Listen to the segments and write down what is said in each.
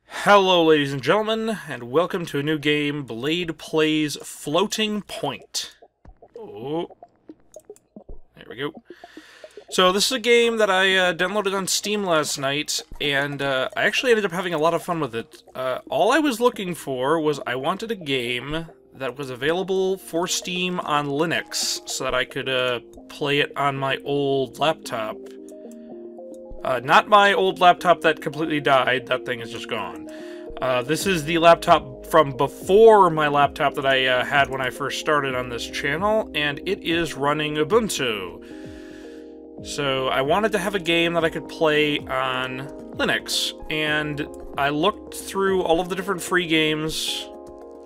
Hello, ladies and gentlemen, and welcome to a new game, Blade Plays Floating Point. Oh, there we go. So this is a game that I downloaded on Steam last night, and I actually ended up having a lot of fun with it. All I was looking for was I wanted a game that was available for Steam on Linux, so that I could play it on my old laptop. Not my old laptop that completely died, that thing is just gone. This is the laptop from before my laptop that I had when I first started on this channel, and it is running Ubuntu. So I wanted to have a game that I could play on Linux, and I looked through all of the different free games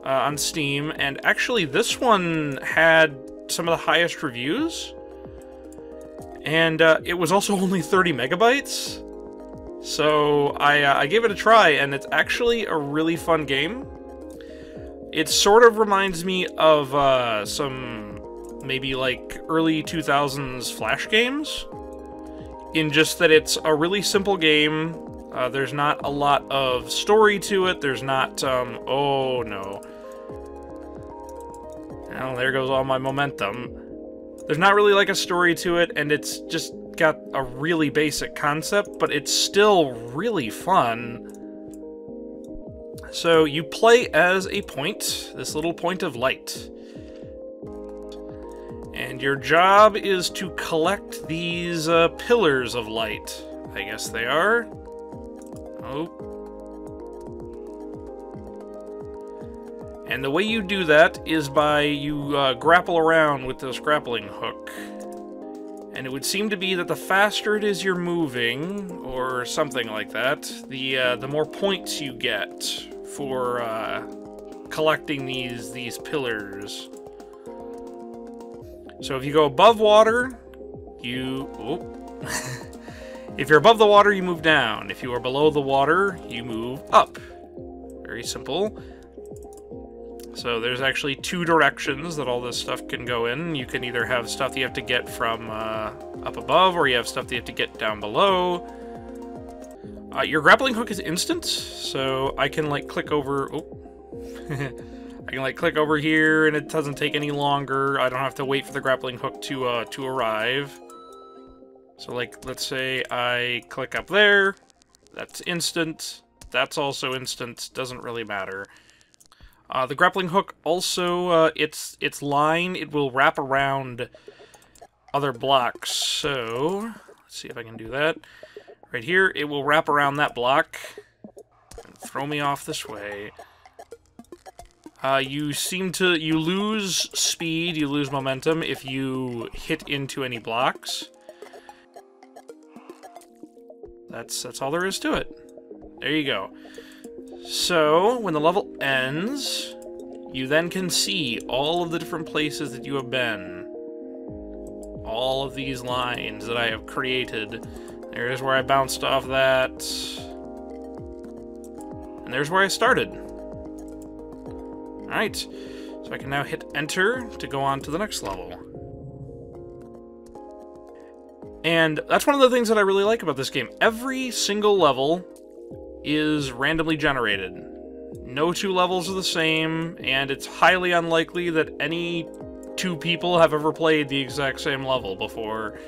on Steam, and actually this one had some of the highest reviews. And it was also only 30 megabytes, so I gave it a try, and it's actually a really fun game. It sort of reminds me of some maybe like early 2000s Flash games, in just that it's a really simple game. There's not a lot of story to it. There's not, oh no. Well, there goes all my momentum. There's not really like a story to it, and it's just got a really basic concept, but it's still really fun. So you play as a point, this little point of light. And your job is to collect these pillars of light. I guess they are. Oh. And the way you do that is by you grapple around with this grappling hook. And it would seem to be that the faster it is you're moving, or something like that, the more points you get for collecting these pillars. So if you go above water, you... Oh. If you're above the water, you move down. If you are below the water, you move up. Very simple. So there's actually two directions that all this stuff can go in. You can either have stuff that you have to get from up above, or you have stuff that you have to get down below. Your grappling hook is instant, so I can like click over... Oh. I can like click over here, and it doesn't take any longer. I don't have to wait for the grappling hook to arrive. So like, let's say I click up there. That's instant. That's also instant. Doesn't really matter. The grappling hook also, its line, it will wrap around other blocks. So, let's see if I can do that. Right here, it will wrap around that block and throw me off this way. You lose speed, you lose momentum if you hit into any blocks. That's all there is to it. There you go. So, when the level ends, you then can see all of the different places that you have been. All of these lines that I have created. There's where I bounced off that. And there's where I started. Alright, so I can now hit enter to go on to the next level. And that's one of the things that I really like about this game. Every single level is randomly generated. No two levels are the same, and it's highly unlikely that any two people have ever played the exact same level before.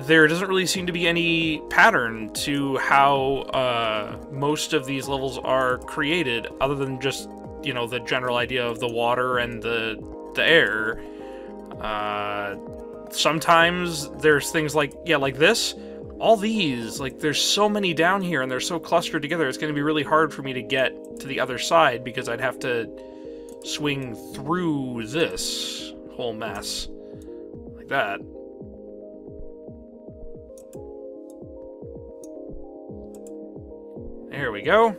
There doesn't really seem to be any pattern to how most of these levels are created, other than just, you know, the general idea of the water and the air. Sometimes there's things like, yeah, like this. All these, like, there's so many down here, and they're so clustered together, it's going to be really hard for me to get to the other side, because I'd have to swing through this whole mess. Like that. There we go.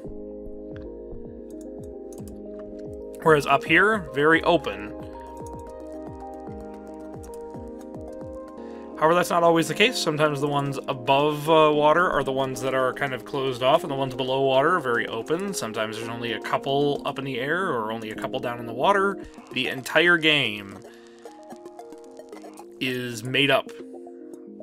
Whereas up here, very open. However, that's not always the case. Sometimes the ones above water are the ones that are kind of closed off, and the ones below water are very open. Sometimes there's only a couple up in the air, or only a couple down in the water. The entire game is made up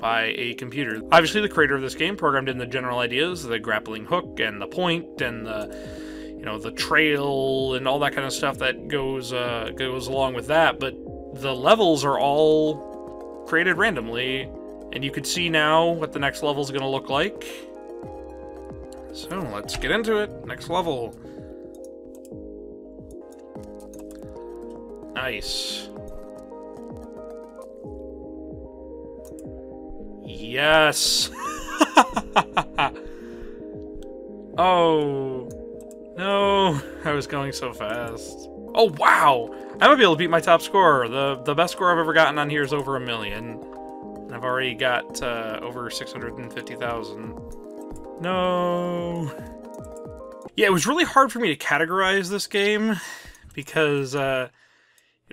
by a computer. Obviously, the creator of this game programmed in the general ideas, the grappling hook and the point and the, you know, the trail and all that kind of stuff that goes along with that. But the levels are all created randomly, and you can see now what the next level is going to look like. So let's get into it. Next level. Nice. Yes. Oh. No. I was going so fast. Oh, wow. I might be able to beat my top score. The best score I've ever gotten on here is over 1 million. And I've already got over 650,000. No. Yeah, it was really hard for me to categorize this game because, you know,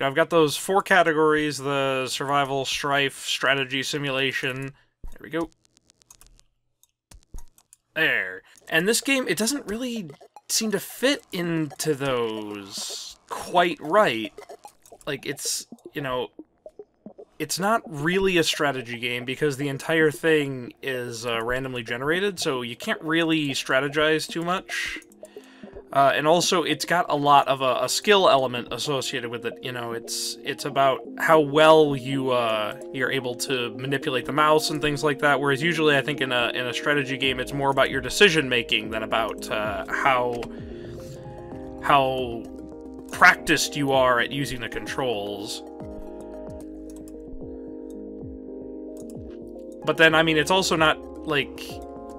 I've got those 4 categories: the survival, strife, strategy, simulation. There we go. There. And this game, it doesn't really seem to fit into those quite right. Like, it's, you know, it's not really a strategy game because the entire thing is randomly generated, so you can't really strategize too much. And also, it's got a lot of a skill element associated with it. You know, it's about how well you're able to manipulate the mouse and things like that. Whereas usually, I think in a strategy game, it's more about your decision making than about how practiced you are at using the controls. But then, I mean, it's also not like.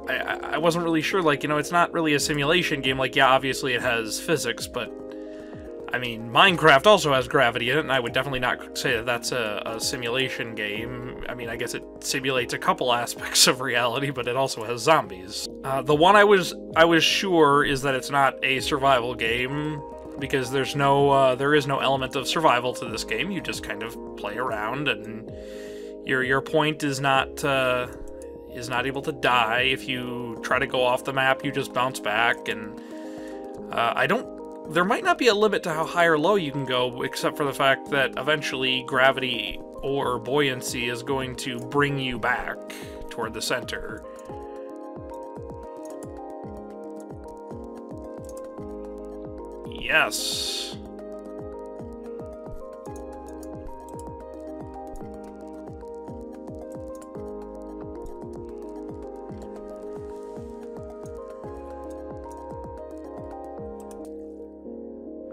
I wasn't really sure, like, you know, it's not really a simulation game. Like, yeah, obviously it has physics, but, I mean, Minecraft also has gravity in it, and I would definitely not say that that's a simulation game. I mean, I guess it simulates a couple aspects of reality, but it also has zombies. The one I was sure is that it's not a survival game, because there is no element of survival to this game. You just kind of play around, and your point is not able to die. If you try to go off the map, you just bounce back, and there might not be a limit to how high or low you can go, except for the fact that eventually gravity or buoyancy is going to bring you back toward the center. Yes.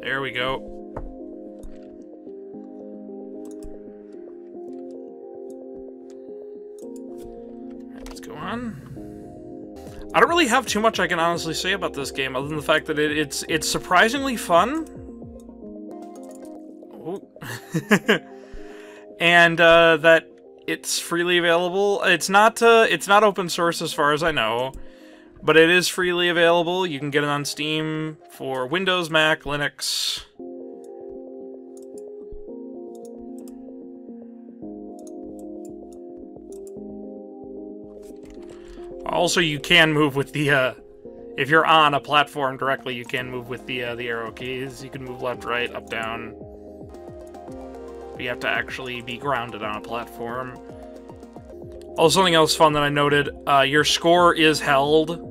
There we go. Let's go on. I don't really have too much I can honestly say about this game, other than the fact that it's surprisingly fun. Oh. And that it's freely available. It's not open source as far as I know. But it is freely available. You can get it on Steam for Windows, Mac, Linux. Also, you can move with the, if you're on a platform directly, you can move with the arrow keys. You can move left, right, up, down. But you have to actually be grounded on a platform. Also, something else fun that I noted, your score is held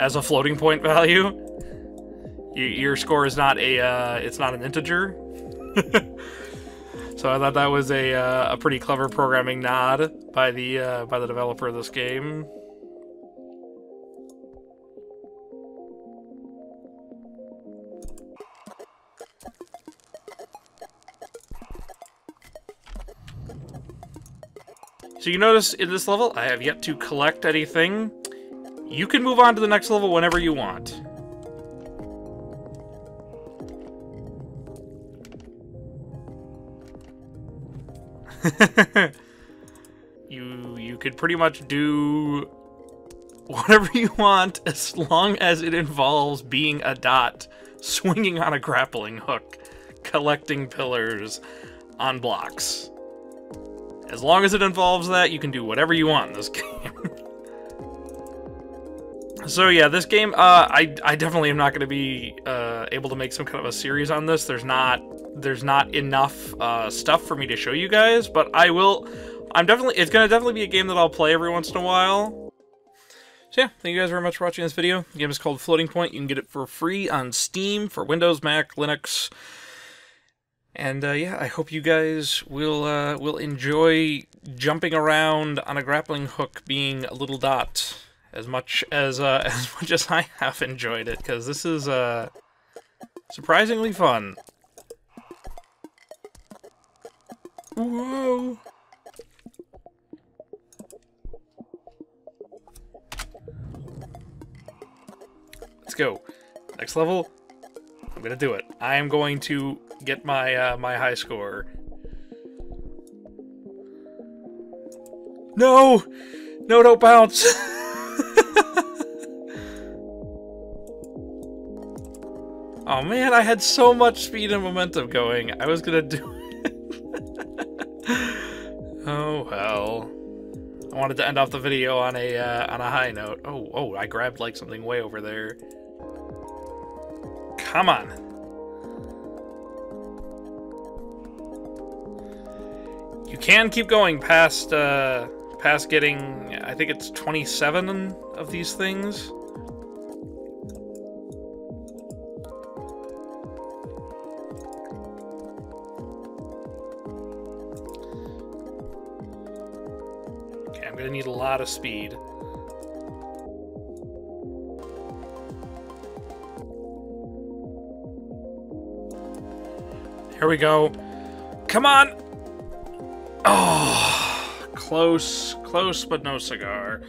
as a floating point value. Your score is not it's not an integer. So I thought that was a pretty clever programming nod by the developer of this game. So you notice in this level, I have yet to collect anything. You can move on to the next level whenever you want. You could pretty much do whatever you want as long as it involves being a dot, swinging on a grappling hook, collecting pillars on blocks. As long as it involves that, you can do whatever you want in this game. So yeah, this game, I definitely am not going to be able to make some kind of a series on this. There's not enough stuff for me to show you guys, but I will It's gonna definitely be a game that I'll play every once in a while. So yeah, thank you guys very much for watching this video. The game is called Floating Point. You can get it for free on Steam for Windows, Mac, Linux. And yeah, I hope you guys will enjoy jumping around on a grappling hook being a little dot as much as I have enjoyed it, because this is surprisingly fun. Whoa! Let's go. Next level. I'm gonna do it. I am going to get my my high score. No! No, don't bounce! Oh man, I had so much speed and momentum going. I was gonna do it. Oh well. I wanted to end off the video on a high note. Oh, I grabbed like something way over there. Come on. You can keep going past getting, I think it's 27 of these things. Okay, I'm gonna need a lot of speed. Here we go. Come on! Oh, close, but no cigar.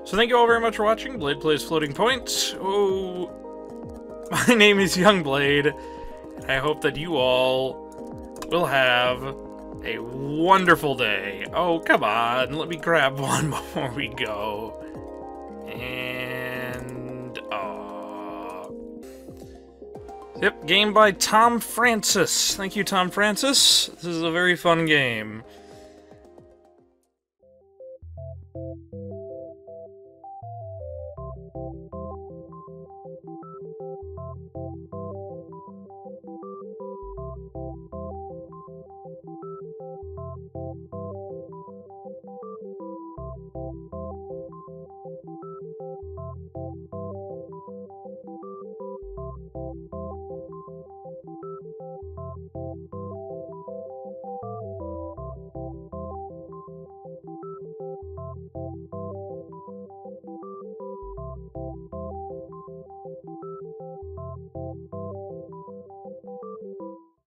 So thank you all very much for watching Blade Plays Floating Point. Oh, my name is Youngblade, and I hope that you all will have a wonderful day. Oh, come on, let me grab one before we go. And, yep, game by Tom Francis. Thank you, Tom Francis. This is a very fun game.